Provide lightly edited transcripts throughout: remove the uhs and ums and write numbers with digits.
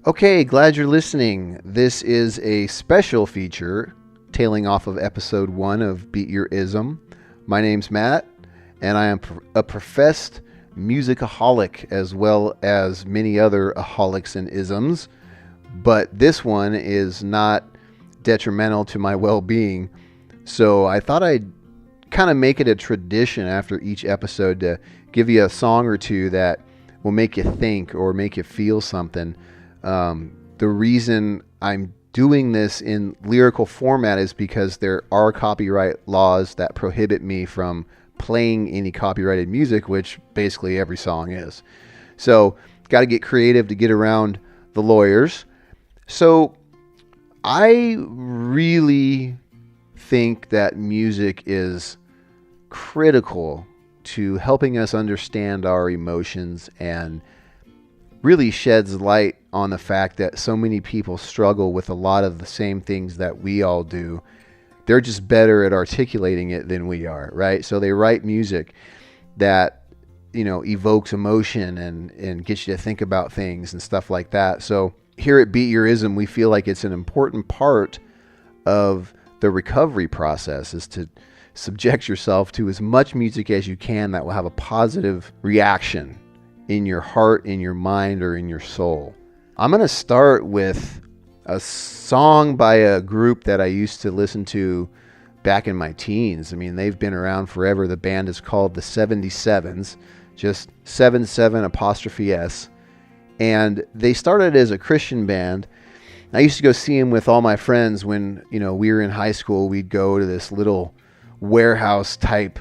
Okay, glad you're listening. This is a special feature tailing off of episode 1 of Beat Your Ism. My name's Matt, and I am a professed musicaholic as well as many other aholics and isms. But this one is not detrimental to my well-being. So I thought I'd kind of make it a tradition after each episode to give you a song or two that will make you think or make you feel something. The reason I'm doing this in lyrical format is because there are copyright laws that prohibit me from playing any copyrighted music, which basically every song is. So, got to get creative to get around the lawyers. So, I really think that music is critical to helping us understand our emotions and really sheds light on the fact that so many people struggle with a lot of the same things that we all do. They're just better at articulating it than we are, right? So they write music that, evokes emotion and gets you to think about things and stuff like that. So here at Beat Your Ism, we feel like it's an important part of the recovery process is to subject yourself to as much music as you can that will have a positive reaction in your heart, in your mind, or in your soul. I'm going to start with a song by a group that I used to listen to back in my teens. I mean, they've been around forever. The band is called the 77s, just 77 apostrophe S. And they started as a Christian band. I used to go see them with all my friends when, we were in high school. We'd go to this little warehouse type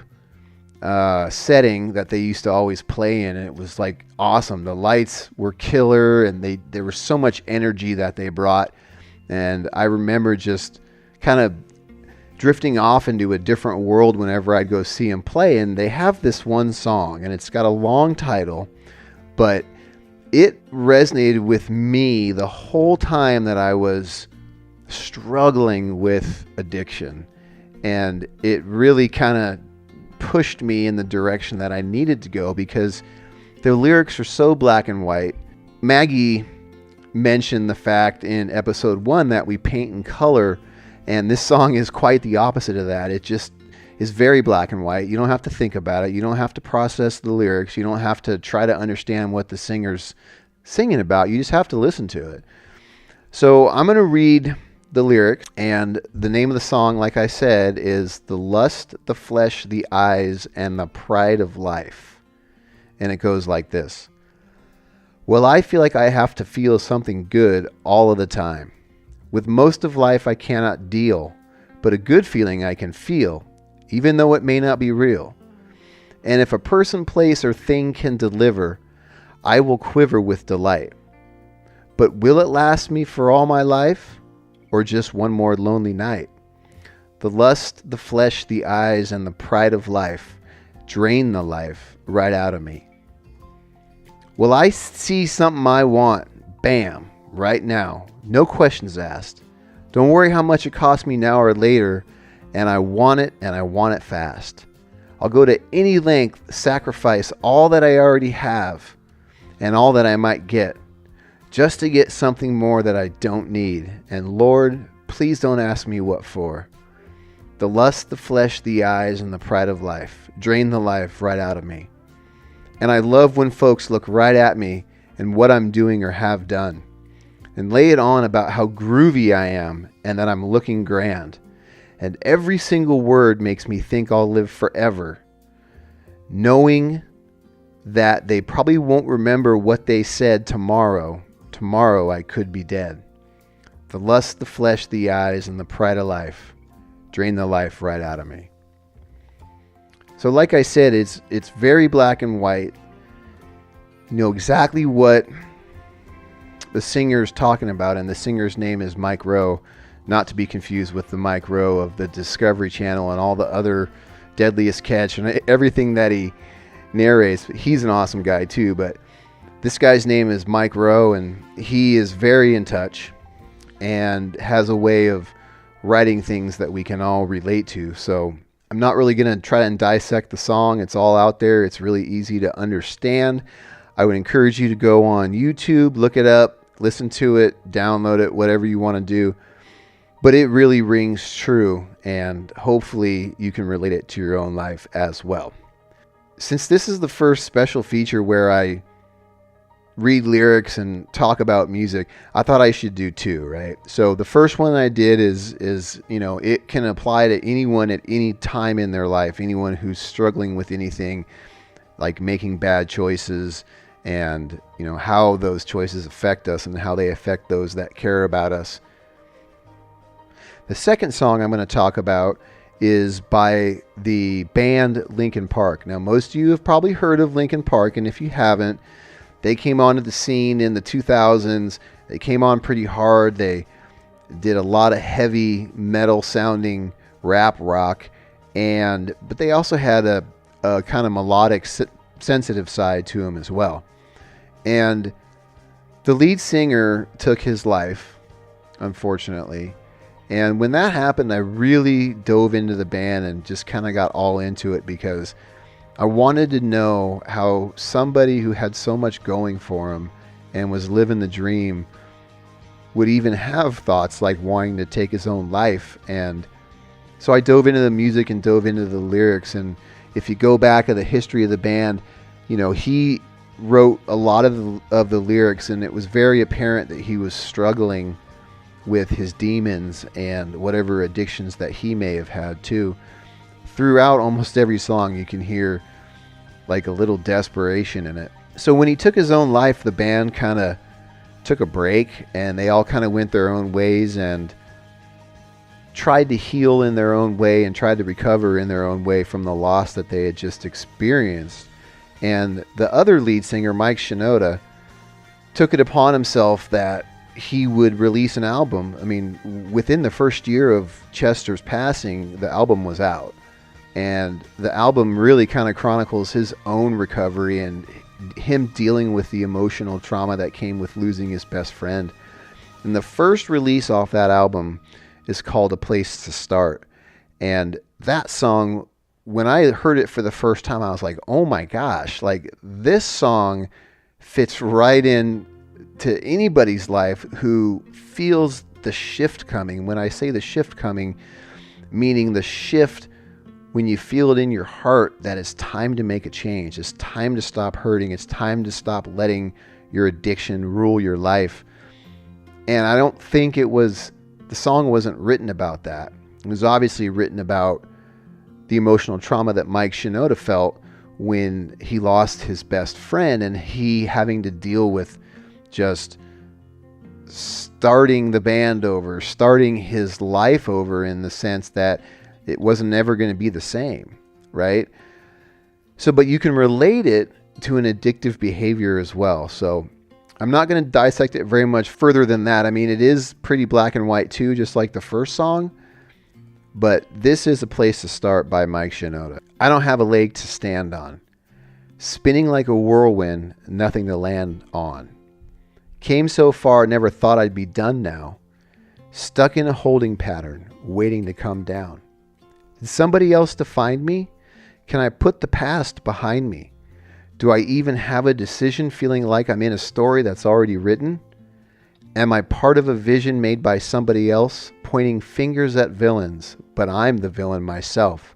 setting that they used to always play in, and it was like awesome. The lights were killer, and there was so much energy that they brought. And I remember just kind of drifting off into a different world whenever I'd go see them play. And they have this one song, and it's got a long title, but it resonated with me the whole time that I was struggling with addiction. And it really kind of pushed me in the direction that I needed to go because the lyrics are so black and white. Maggie mentioned the fact in episode 1 that we paint in color, and this song is quite the opposite of that. It just is very black and white. You don't have to think about it. You don't have to process the lyrics. You don't have to try to understand what the singer's singing about. You just have to listen to it. So I'm going to read the lyric, and the name of the song, like I said, is The Lust, the Flesh, the Eyes, and the Pride of Life. And it goes like this. Well, I feel like I have to feel something good all of the time. With most of life I cannot deal, but a good feeling I can feel, even though it may not be real. And if a person, place, or thing can deliver, I will quiver with delight. But will it last me for all my life? Or just one more lonely night? The lust, the flesh, the eyes, and the pride of life drain the life right out of me. Will I see something I want? Bam, right now. No questions asked. Don't worry how much it costs me now or later, and I want it fast. I'll go to any length, sacrifice all that I already have and all that I might get, just to get something more that I don't need. And Lord, please don't ask me what for. The lust, the flesh, the eyes, and the pride of life drain the life right out of me. And I love when folks look right at me and what I'm doing or have done, and lay it on about how groovy I am and that I'm looking grand. And every single word makes me think I'll live forever, knowing that they probably won't remember what they said tomorrow. Tomorrow I could be dead. The lust, the flesh, the eyes, and the pride of life drain the life right out of me. So like I said, it's very black and white. You know exactly what the singer's talking about, and the singer's name is Mike Rowe, not to be confused with the Mike Rowe of the Discovery Channel and all the other Deadliest Catch and everything that he narrates. He's an awesome guy too, but this guy's name is Mike Rowe, and he is very in touch and has a way of writing things that we can all relate to. So I'm not really going to try and dissect the song. It's all out there. It's really easy to understand. I would encourage you to go on YouTube, look it up. listen to it, download it, whatever you want to do. But it really rings true, and hopefully you can relate it to your own life as well. Since this is the first special feature where I read lyrics and talk about music, I thought I should do two, right? So the first one I did is it can apply to anyone at any time in their life, anyone who's struggling with anything like making bad choices, and how those choices affect us and how they affect those that care about us. The second song I'm going to talk about is by the band Linkin Park. Now, most of you have probably heard of Linkin Park, and if you haven't, they came onto the scene in the 2000s. They came on pretty hard. They did a lot of heavy metal sounding rap rock, but they also had a kind of melodic, sensitive side to them as well. And the lead singer took his life, unfortunately. And when that happened, I really dove into the band and just kind of got all into it, because I wanted to know how somebody who had so much going for him and was living the dream would even have thoughts like wanting to take his own life. And so I dove into the music and dove into the lyrics. And if you go back to the history of the band, he wrote a lot of the lyrics, and it was very apparent that he was struggling with his demons and whatever addictions that he may have had too. Throughout almost every song, you can hear like a little desperation in it. So when he took his own life, the band kind of took a break, and they all kind of went their own ways and tried to heal in their own way and tried to recover in their own way from the loss that they had just experienced. And the other lead singer, Mike Shinoda, took it upon himself that he would release an album. I mean, within the first year of Chester's passing, the album was out. And the album really kind of chronicles his own recovery and him dealing with the emotional trauma that came with losing his best friend. And the first release off that album is called A Place to Start. And that song, when I heard it for the first time, I was like, oh my gosh, like this song fits right in to anybody's life who feels the shift coming. When I say the shift coming, meaning the shift when you feel it in your heart that it's time to make a change. It's time to stop hurting. It's time to stop letting your addiction rule your life. And I don't think the song wasn't written about that. It was obviously written about the emotional trauma that Mike Shinoda felt when he lost his best friend, and he having to deal with just starting the band over, starting his life over, in the sense that it wasn't ever going to be the same, right? So, but you can relate it to an addictive behavior as well. So I'm not going to dissect it very much further than that. I mean, it is pretty black and white too, just like the first song. But this is A Place to Start by Mike Shinoda. I don't have a leg to stand on. Spinning like a whirlwind, nothing to land on. Came so far, never thought I'd be done now. Stuck in a holding pattern, waiting to come down. Did somebody else define me? Can I put the past behind me? Do I even have a decision, feeling like I'm in a story that's already written? Am I part of a vision made by somebody else, pointing fingers at villains, but I'm the villain myself?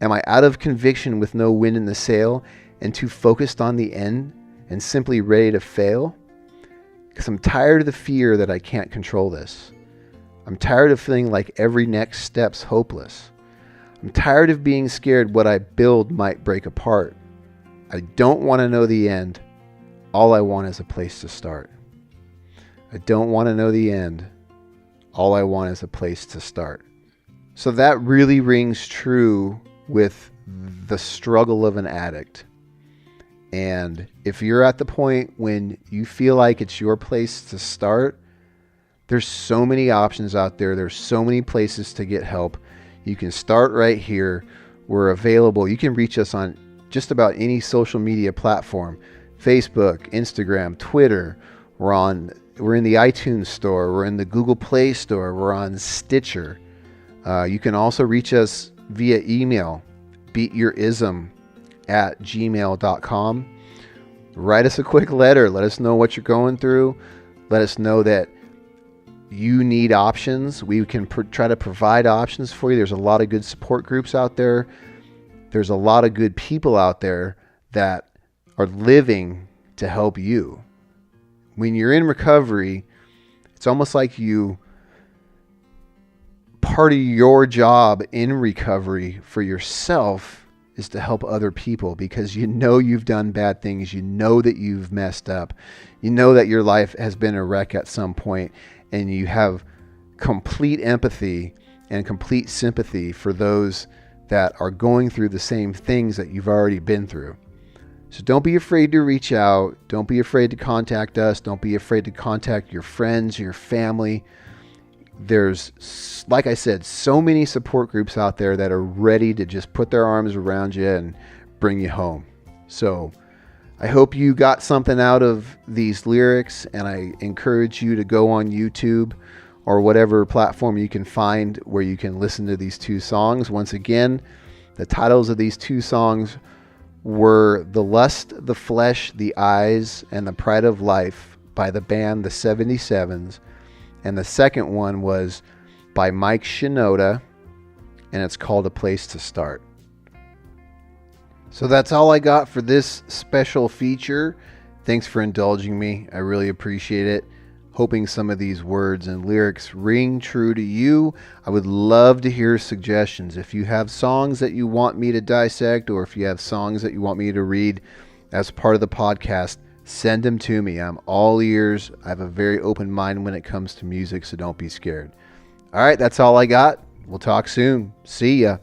Am I out of conviction with no wind in the sail and too focused on the end and simply ready to fail? Because I'm tired of the fear that I can't control this. I'm tired of feeling like every next step's hopeless. I'm tired of being scared what I build might break apart. I don't want to know the end. All I want is a place to start. I don't want to know the end. All I want is a place to start. So that really rings true with the struggle of an addict. And if you're at the point when you feel like it's your place to start, there's so many options out there. There's so many places to get help. You can start right here. We're available. You can reach us on just about any social media platform. Facebook, Instagram, Twitter. We're in the iTunes store. We're in the Google Play store. We're on Stitcher. You can also reach us via email, beatyourism@gmail.com. Write us a quick letter. Let us know what you're going through. Let us know that you need options. We can try to provide options for you. There's a lot of good support groups out there. There's a lot of good people out there that are living to help you. When you're in recovery, it's almost like part of your job in recovery for yourself is to help other people, because you know you've done bad things. You know that you've messed up. You know that your life has been a wreck at some point, and you have complete empathy and complete sympathy for those that are going through the same things that you've already been through. So don't be afraid to reach out. Don't be afraid to contact us. Don't be afraid to contact your friends, your family. There's, like I said, so many support groups out there that are ready to just put their arms around you and bring you home. So I hope you got something out of these lyrics, and I encourage you to go on YouTube or whatever platform you can find where you can listen to these two songs. Once again, the titles of these two songs were The Lust, the Flesh, the Eyes, and the Pride of Life by the band The 77s. And the second one was by Mike Shinoda, and it's called A Place to Start. So that's all I got for this special feature. Thanks for indulging me. I really appreciate it. Hoping some of these words and lyrics ring true to you. I would love to hear suggestions. If you have songs that you want me to dissect, or if you have songs that you want me to read as part of the podcast, send them to me. I'm all ears. I have a very open mind when it comes to music, so don't be scared. All right, that's all I got. We'll talk soon. See ya.